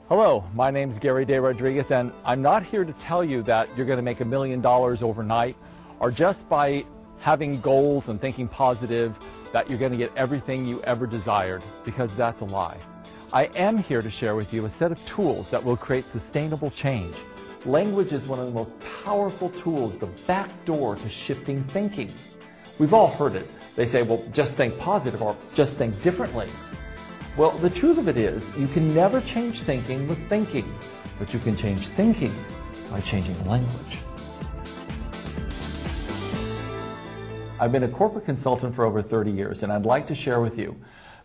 Hello, my name is Gary De Rodriguez, and I'm not here to tell you that you're going to make $1 million overnight, or just by having goals and thinking positive that you're going to get everything you ever desired, because that's a lie. I am here to share with you a set of tools that will create sustainable change. Language is one of the most powerful tools, the back door to shifting thinking. We've all heard it. They say, well, just think positive or just think differently. Well, the truth of it is, you can never change thinking with thinking, but you can change thinking by changing language. I've been a corporate consultant for over 30 years, and I'd like to share with you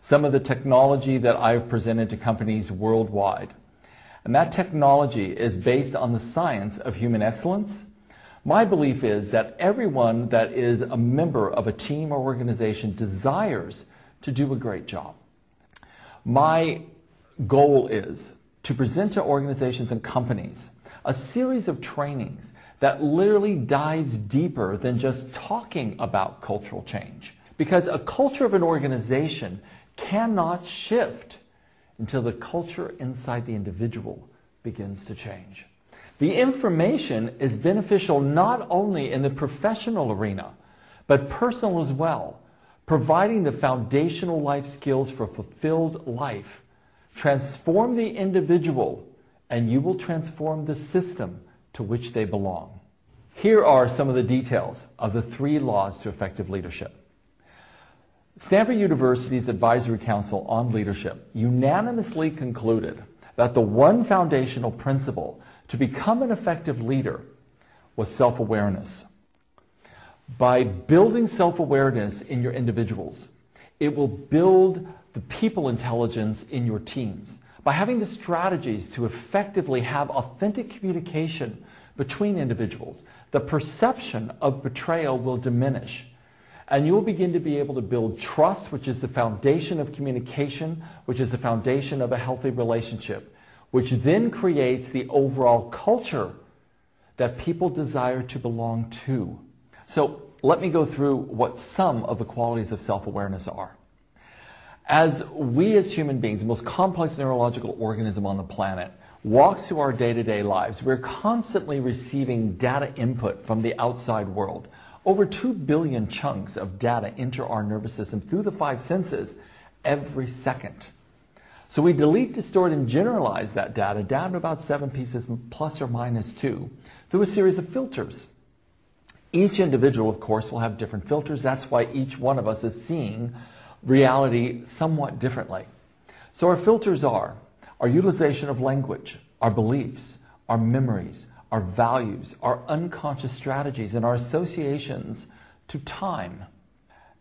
some of the technology that I've presented to companies worldwide. And that technology is based on the science of human excellence. My belief is that everyone that is a member of a team or organization desires to do a great job. My goal is to present to organizations and companies a series of trainings that literally dives deeper than just talking about cultural change. Because a culture of an organization cannot shift until the culture inside the individual begins to change. The information is beneficial not only in the professional arena, but personal as well, providing the foundational life skills for a fulfilled life. Transform the individual, and you will transform the system to which they belong. Here are some of the details of the 3 laws to effective leadership. Stanford University's Advisory Council on Leadership unanimously concluded that the one foundational principle to become an effective leader was self-awareness. By building self-awareness in your individuals, it will build the people intelligence in your teams. By having the strategies to effectively have authentic communication between individuals, the perception of betrayal will diminish. And you will begin to be able to build trust, which is the foundation of communication, which is the foundation of a healthy relationship, which then creates the overall culture that people desire to belong to. So let me go through what some of the qualities of self-awareness are. As we as human beings, the most complex neurological organism on the planet, walks through our day-to-day lives, we're constantly receiving data input from the outside world. Over 2 billion chunks of data enter our nervous system through the 5 senses every second. So we delete, distort, and generalize that data down to about 7 pieces plus or minus 2 through a series of filters. Each individual, of course, will have different filters. That's why each one of us is seeing reality somewhat differently. So our filters are our utilization of language, our beliefs, our memories, our values, our unconscious strategies, and our associations to time.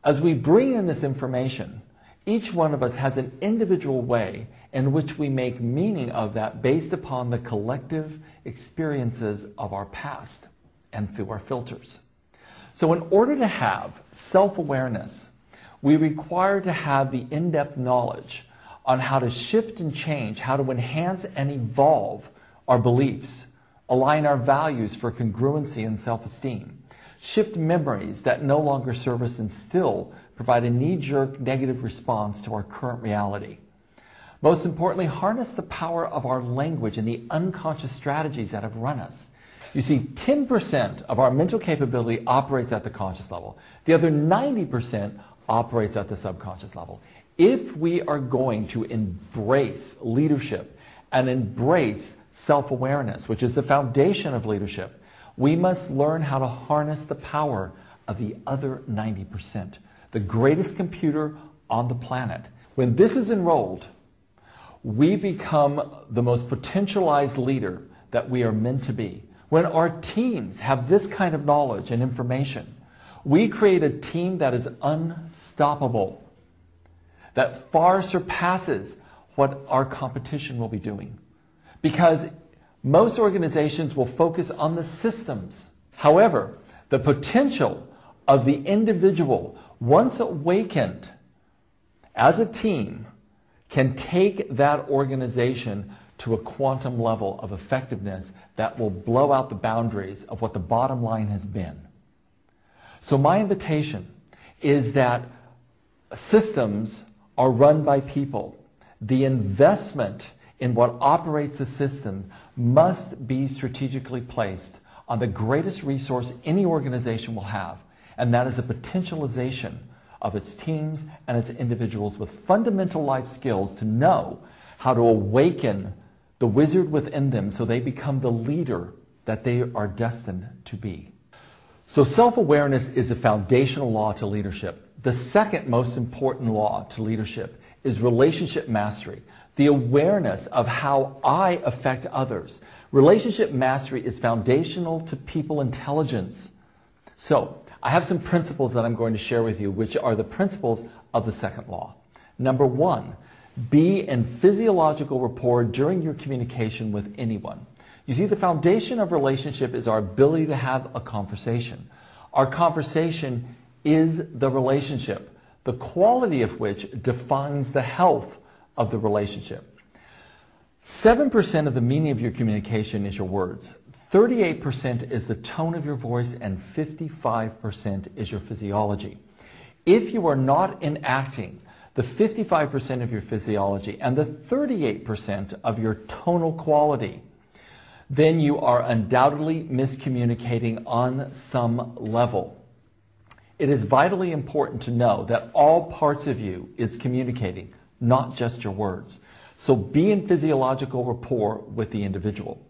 As we bring in this information, each one of us has an individual way in which we make meaning of that based upon the collective experiences of our past and through our filters. So in order to have self-awareness, we require to have the in-depth knowledge on how to shift and change, how to enhance and evolve our beliefs, align our values for congruency and self-esteem, shift memories that no longer serve us and still provide a knee-jerk negative response to our current reality. Most importantly, harness the power of our language and the unconscious strategies that have run us. You see, 10% of our mental capability operates at the conscious level. The other 90% operates at the subconscious level. If we are going to embrace leadership and embrace self-awareness, which is the foundation of leadership, we must learn how to harness the power of the other 90%, the greatest computer on the planet. When this is enrolled, we become the most potentialized leader that we are meant to be. When our teams have this kind of knowledge and information, we create a team that is unstoppable, that far surpasses what our competition will be doing. Because most organizations will focus on the systems. However, the potential of the individual, once awakened as a team, can take that organization to a quantum level of effectiveness that will blow out the boundaries of what the bottom line has been. So my invitation is that systems are run by people. The investment in what operates the system must be strategically placed on the greatest resource any organization will have, and that is the potentialization of its teams and its individuals with fundamental life skills to know how to awaken the wizard within them so they become the leader that they are destined to be. So self-awareness is a foundational law to leadership. The second most important law to leadership is relationship mastery, the awareness of how I affect others. Relationship mastery is foundational to people intelligence. So, I have some principles that I'm going to share with you, which are the principles of the second law. Number one, be in physiological rapport during your communication with anyone. You see, the foundation of relationship is our ability to have a conversation. Our conversation is the relationship, the quality of which defines the health of the relationship. 7% of the meaning of your communication is your words. 38% is the tone of your voice, and 55% is your physiology. If you are not enacting the 55% of your physiology and the 38% of your tonal quality, then you are undoubtedly miscommunicating on some level. It is vitally important to know that all parts of you is communicating, not just your words. So be in physiological rapport with the individual.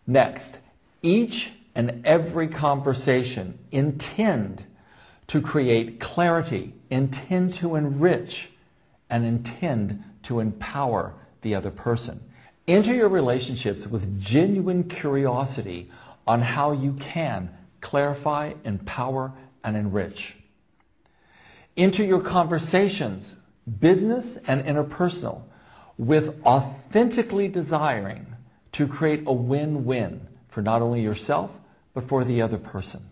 Next, each and every conversation intend to create clarity, intend to enrich, and intend to empower the other person. Enter your relationships with genuine curiosity on how you can clarify, empower, and enrich. Enter your conversations, business and interpersonal, with authentically desiring to create a win-win for not only yourself, but for the other person.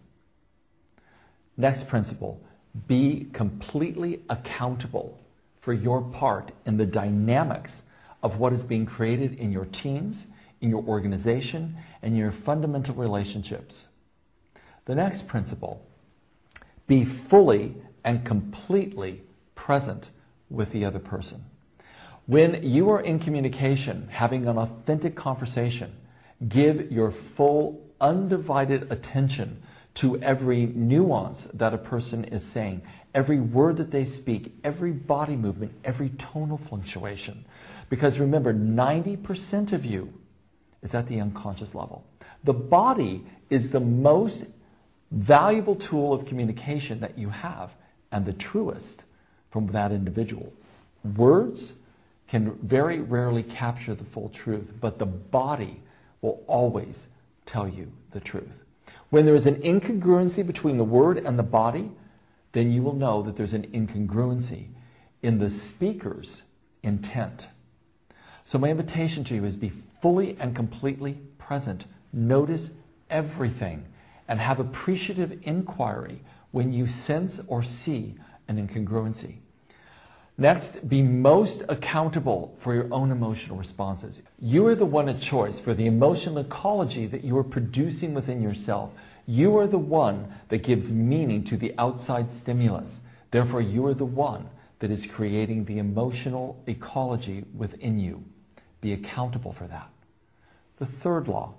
Next principle, be completely accountable for your part in the dynamics of what is being created in your teams, in your organization, and your fundamental relationships. The next principle, be fully and completely present with the other person. When you are in communication, having an authentic conversation, give your full, undivided attention to every nuance that a person is saying, every word that they speak, every body movement, every tonal fluctuation. Because remember, 90% of you is at the unconscious level. The body is the most valuable tool of communication that you have, and the truest from that individual. Words can very rarely capture the full truth, but the body will always tell you the truth. When there is an incongruency between the word and the body, then you will know that there's an incongruency in the speaker's intent. So my invitation to you is be fully and completely present. Notice everything and have appreciative inquiry when you sense or see an incongruency. Next, be most accountable for your own emotional responses. You are the one at choice for the emotional ecology that you are producing within yourself. You are the one that gives meaning to the outside stimulus. Therefore, you are the one that is creating the emotional ecology within you. Be accountable for that. The third law.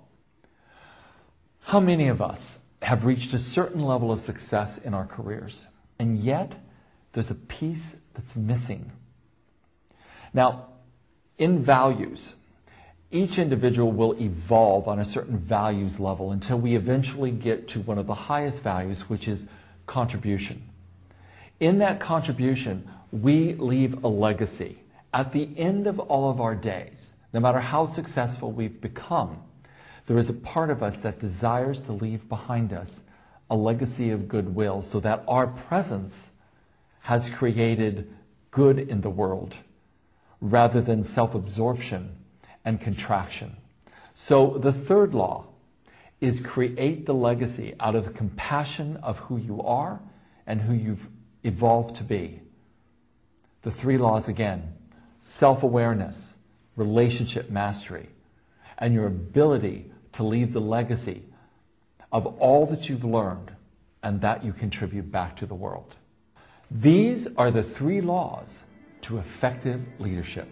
How many of us have reached a certain level of success in our careers, and yet there's a piece that's missing? Now, in values, each individual will evolve on a certain values level until we eventually get to one of the highest values, which is contribution. In that contribution, we leave a legacy. At the end of all of our days, no matter how successful we've become, there is a part of us that desires to leave behind us a legacy of goodwill so that our presence has created good in the world rather than self-absorption and contraction. So the third law is create the legacy out of the compassion of who you are and who you've evolved to be. The three laws again: self-awareness, relationship mastery, and your ability to leave the legacy of all that you've learned and that you contribute back to the world. These are the three laws to effective leadership.